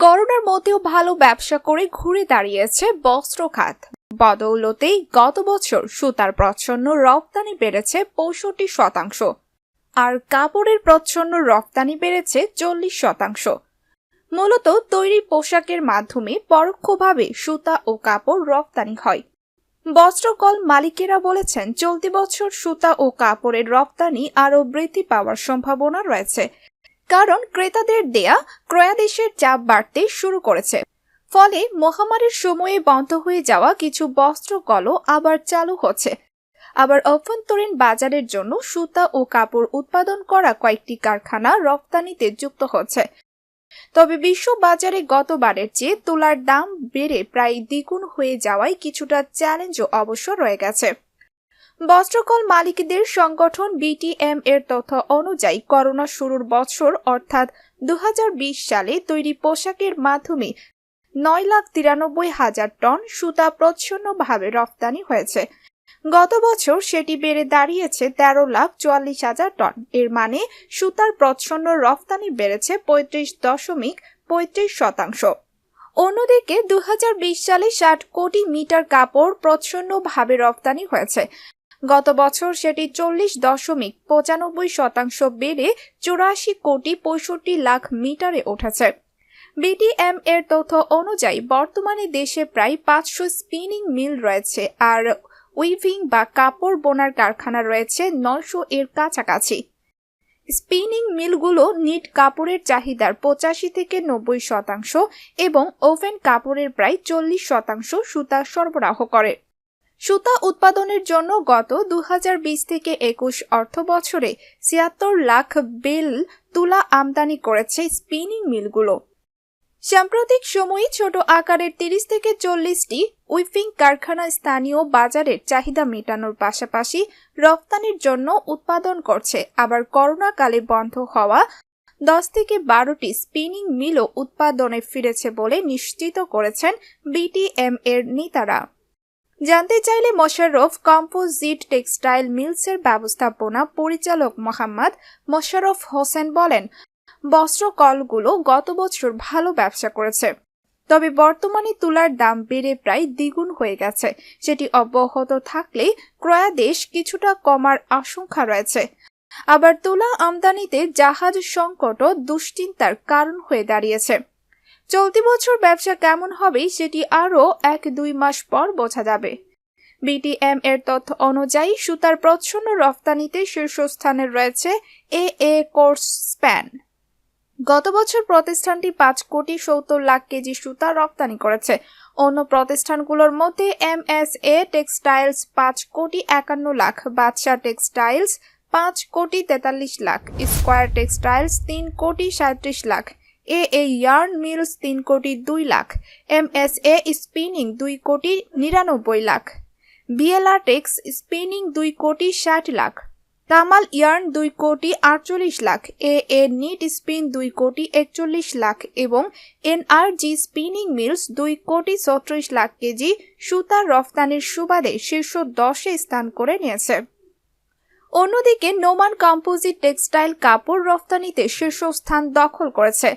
করোনার মধ্যেও ভালো ব্যবসা করে ঘুরে দাঁড়িয়েছে বস্ত্র খাত। বদৌলতেই গত বছর সুতার প্রচ্ছন্ন রপ্তানি বেড়েছে ৬৫%, আর কাপড়ের প্রচ্ছন্ন রপ্তানি বেড়েছে ৪০%। মূলত তৈরি পোশাকের মাধ্যমে পরোক্ষভাবে সুতা ও কাপড় রপ্তানি হয়। বস্ত্রকল মালিকেরা বলেছেন, চলতি বছর সুতা ও কাপড়ের রপ্তানি আরও বৃদ্ধি পাওয়ার সম্ভাবনা রয়েছে, কারণ ক্রেতাদের দেয়া ক্রয়াদেশের চাপ বাড়তে শুরু করেছে। ফলে মহামারীর সময়ে বন্ধ হয়ে যাওয়া কিছু বস্ত্রকলও আবার চালু হচ্ছে। আবার অভ্যন্তরীণ বাজারের জন্য সুতা ও কাপড় উৎপাদন করা কয়েকটি কারখানা রপ্তানিতে যুক্ত হচ্ছে। তবে বিশ্ব বাজারে গতবারের চেয়ে তুলার দাম বেড়ে প্রায় দ্বিগুণ হয়ে যাওয়ায় কিছুটা চ্যালেঞ্জও অবশ্য রয়ে গেছে। বস্ত্রকল মালিকদের সংগঠন বিটিএম এর তথ্য অনুযায়ী করোনা শুরুর বছর অর্থাৎ ২০২০ সালে তৈরি পোশাকের মাধ্যমে ৯,৯৩,০০০ টন সুতা প্রচ্ছন্নভাবে রপ্তানি হয়েছে। গত বছর সেটি বেড়ে দাঁড়িয়েছে ১৩,৪৪,০০০ টন। এর মানে সুতার প্রচ্ছন্ন রপ্তানি বেড়েছে ৩৫.৩৫%। অন্যদিকে ২০২০ সালে ৬০ কোটি মিটার কাপড় প্রচ্ছন্নভাবে রপ্তানি হয়েছে। গত বছর সেটি ৪০.৯৫% বেড়ে ৮৪,৬৫,০০,০০০ মিটারে উঠেছে। বিটিএম এর তথ্য অনুযায়ী বর্তমানে দেশে প্রায় ৫০০ স্পিনিং মিল রয়েছে, আর উইভিং বা কাপড় বোনার কারখানা রয়েছে ৯০০ এর কাছাকাছি। স্পিনিং মিলগুলো নিট কাপড়ের চাহিদার ৮৫ থেকে ৯০% এবং ওভেন কাপড়ের প্রায় ৪০% সুতা সরবরাহ করে। সুতা উৎপাদনের জন্য গত ২০২০ থেকে ২১ অর্থ বছরে ৭৬ লাখ বেল তুলা আমদানি করেছে স্পিনিং মিলগুলো। সাম্প্রতিক সময়ে ছোট আকারের ৩০ থেকে ৪০টি উইভিং কারখানা স্থানীয় বাজারের চাহিদা মেটানোর পাশাপাশি রপ্তানির জন্য উৎপাদন করছে। আবার করোনাকালে বন্ধ হওয়া ১০ থেকে ১২টি স্পিনিং মিলও উৎপাদনে ফিরেছে বলে নিশ্চিত করেছেন বিটিএম এর নেতারা। জানতে চাইলে মোশাররফ কম্পোজিট টেক্সটাইল মিলসের ব্যবস্থাপনা পরিচালক মোহাম্মদ মোশাররফ হোসেন বলেন, বস্ত্রকলগুলো গত বছর ভালো ব্যবসা করেছে, তবে বর্তমানে তুলার দাম বেড়ে প্রায় দ্বিগুণ হয়ে গেছে। সেটি অব্যাহত থাকলে ক্রয়াদেশ কিছুটা কমার আশঙ্কা রয়েছে। আবার তুলা আমদানিতে জাহাজ সংকটও দুশ্চিন্তার কারণ হয়ে দাঁড়িয়েছে। চলতি বছর ব্যবসা কেমন হবে সেটি আরও ১-২ মাস পর বোঝা যাবে। বিটিএম এর তথ্য অনুযায়ী সুতার প্রচ্ছন্ন রপ্তানিতে শীর্ষস্থানে রয়েছে এ কোর্স স্প্যান। গত বছর প্রতিষ্ঠানটি ৫,৭০,০০,০০০ কেজি সুতা রপ্তানি করেছে। অন্য প্রতিষ্ঠানগুলোর মধ্যে এমএসএ টেক্সটাইলস ৫,৫১,০০,০০০, বাদশা টেক্সটাইলস ৫,৪৩,০০,০০০, স্কয়ার টেক্সটাইলস ৩,৩৭,০০,০০০, এ ইয়ার্ন মিলস ৩,২,০০,০০০, এমএসএ স্পিনিং ২,৯৯,০০,০০০, বিএলআরটেক্স স্পিনিং ২,৬০,০০,০০০, কামাল ইয়ার্ন ২,৪৮,০০,০০০, এ নিট স্পিন ২,৪১,০০,০০০ এবং এনআরজি স্পিনিং মিলস ২,৩৬,০০,০০০ কেজি সুতা রপ্তানির সুবাদে শীর্ষ ১০-এ স্থান করে নিয়েছে। অন্যদিকে নোমান কম্পোজিট টেক্সটাইল কাপড় রপ্তানিতে শীর্ষস্থান দখল করেছে।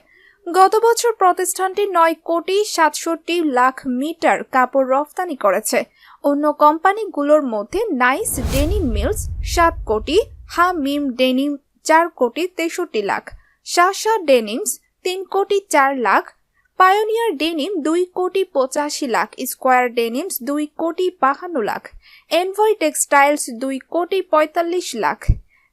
গত বছর প্রতিষ্ঠানটি ৯,৬৭,০০,০০০ মিটার কাপড় রপ্তানি করেছে। অন্য কোম্পানিগুলোর মধ্যে nice denim mills ৭ crore, Hamim denim ৪,৬৩,০০,০০০, শাসা ডেনিমস ৩,৪০,০০,০০০, পায়োনিয়ার ডেনিম ২,৮৫,০০,০০০, স্কয়ার ডেনিমস ২,৫২,০০,০০০, এনভয় টেক্সটাইলস ২,৪৫,০০,০০০,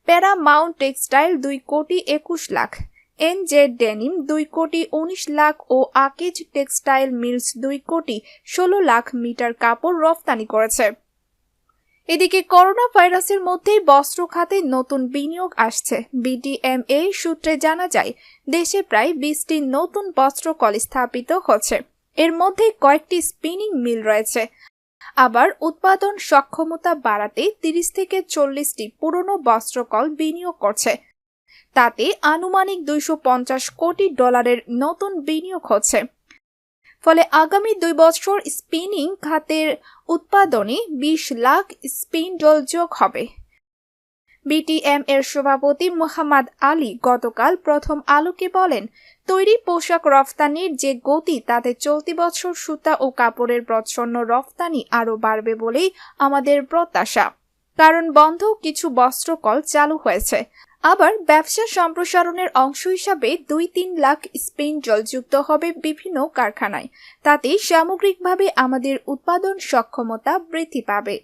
প্যারামাউন্ট টেক্সটাইল ২,২১,০০,০০০, এনজে ডেনিম ২,১৯,০০,০০০ ও আকিজ টেক্সটাইল মিলস ২,১৬,০০,০০০ মিটার কাপড় রপ্তানি করেছে। এদিকে করোনা ভাইরাসের মধ্যেই বস্ত্র খাতে নতুন বিনিয়োগ আসছে। বিটিএমএ সূত্রে জানা যায়, দেশে প্রায় ২০টি নতুন বস্ত্রকল স্থাপিত হচ্ছে। এর মধ্যে কয়েকটি স্পিনিং মিল রয়েছে। আবার উৎপাদন সক্ষমতা বাড়াতে ৩০ থেকে ৪০টি পুরনো বস্ত্রকল বিনিয়োগ করছে। তাতে আনুমানিক $২৫০ কোটি নতুন বিনিয়োগ হচ্ছে। ফলে আগামী ২ বছর স্পিনিং খাতের উৎপাদনে ২০ লাখ স্পিন্ডল যোগ হবে। বিটিএম এর সভাপতি মোহাম্মদ আলী গতকাল প্রথম আলোকে বলেন, তৈরি পোশাক রফতানির যে গতি তাতে চলতি বছর সুতা ও কাপড়ের প্রচ্ছন্ন রফতানি আরও বাড়বে বলেই আমাদের প্রত্যাশা। কারণ বন্ধ কিছু বস্ত্রকল চালু হয়েছে। আবার ব্যবসা সম্প্রসারণের অংশ হিসাবে 2-3 লাখ স্পিনজল যুক্ত হবে বিভিন্ন কারখানায়। তাতে সামগ্রিকভাবে আমাদের উৎপাদন সক্ষমতা বৃদ্ধি পাবে।